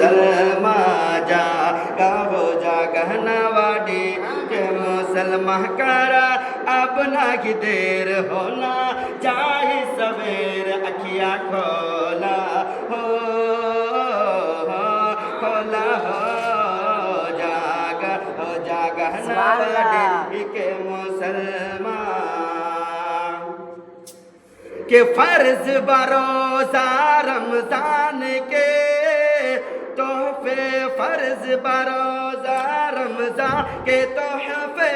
मुसलमान जागा हो जागा नवाडी के मुसलमान करा अपना की देर होना जाए सवेर अखियाँ खोला हो खोला हो जागा नवाडी के मुसलमान के फर्ज बरोज़ा रमजान के तोहफे फर्ज बरोज़ा रमजान के तोहफे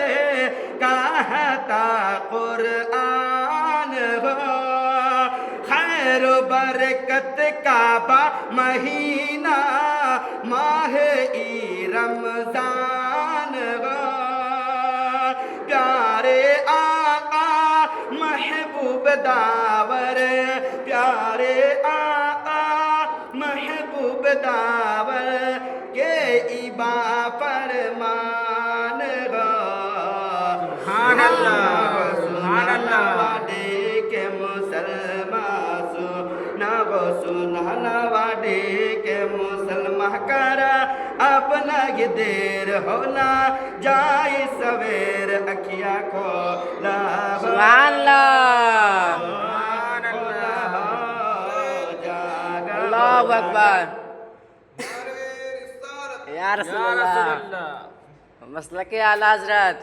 कहता कुरान हो खैर बरकत का महीना माह ई रमजान हो प्यारे आका महबूब दावर प्यारे आका महबूब दावर के इबा फरमान गो सुभान अल्लाह वाडे के मुसलमान सुना वाडे के मुसलमान करा अपना ये देर होना जाए सवेर अखियाँ खोला सुभान अल्लाह अल्लाहु अकबर या रसूलल्लाह मसलके आला हज़रत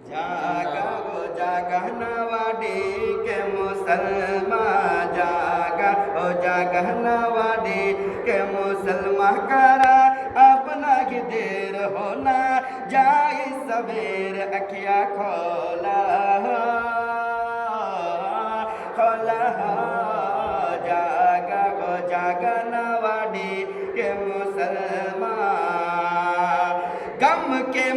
जागा हो जागा नवाडी के मुसलमान जागा हो जागा नवाडी के मुसलमान करा अपना की देर होना जाए सवेर अखियाँ खोला खोला जागा हो जागा नवाडी के मुसलमान गम के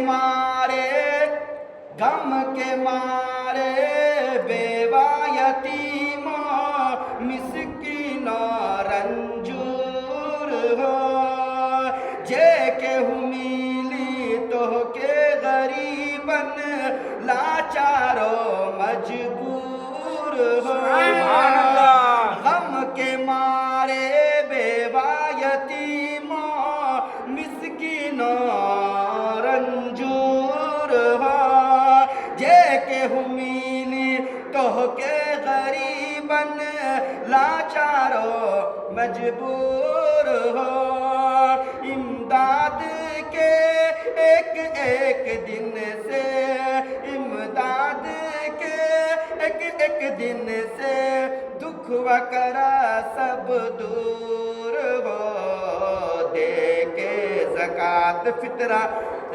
मारे बेवा यतीमों मिस्कीनों रंजूर हो जे के हुमीली तो के गरीबन लाचारो मजबूर हो गम के मारे बेवा यतीमों मिस्कीनों रंजूर हो जे के हुमीली तो के गरीबन लाचारो मजबूर हो इमदाद के एक दिन से इमदाद के एक दिन से दुख वकरा सब दूर हो दे के ज़कात फितरा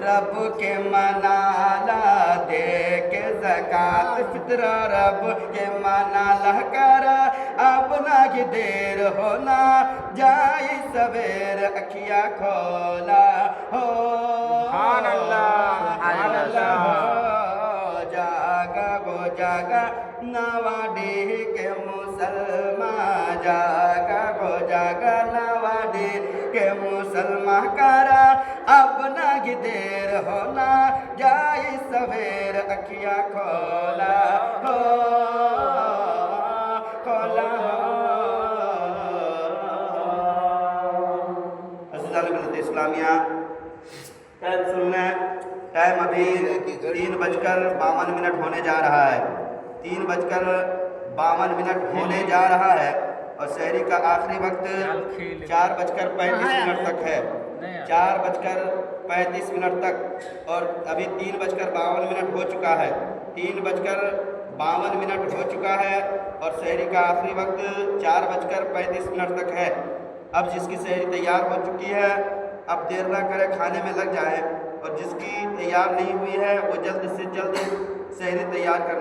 रब के मनाला दे के ज़कात फितरा रब के मनाला करा अपना की देर होना जाए सवेर अखियाँ खोला हो जागा गो जागा नवाडी के मुसलमान जागा गो जागा नवाडी के मुसलमान करा अपना की देर होना जाए सवेर अखियाँ खोला हो खोला इस्लामिया टाइम सुनना टाइम अभी 3:52 होने जा रहा है 3:52 होने जा रहा है और शहरी का आखिरी वक्त 4:35 तक है 4:35 तक और अभी 3:52 हो चुका है 3:52 हो चुका है और शहरी का आखिरी वक्त 4:35 तक है। अब जिसकी शहरी तैयार हो चुकी है अब देर ना करे खाने में लग जाए और जिसकी तैयार नहीं हुई है वो जल्द से जल्द शहरी तैयार कर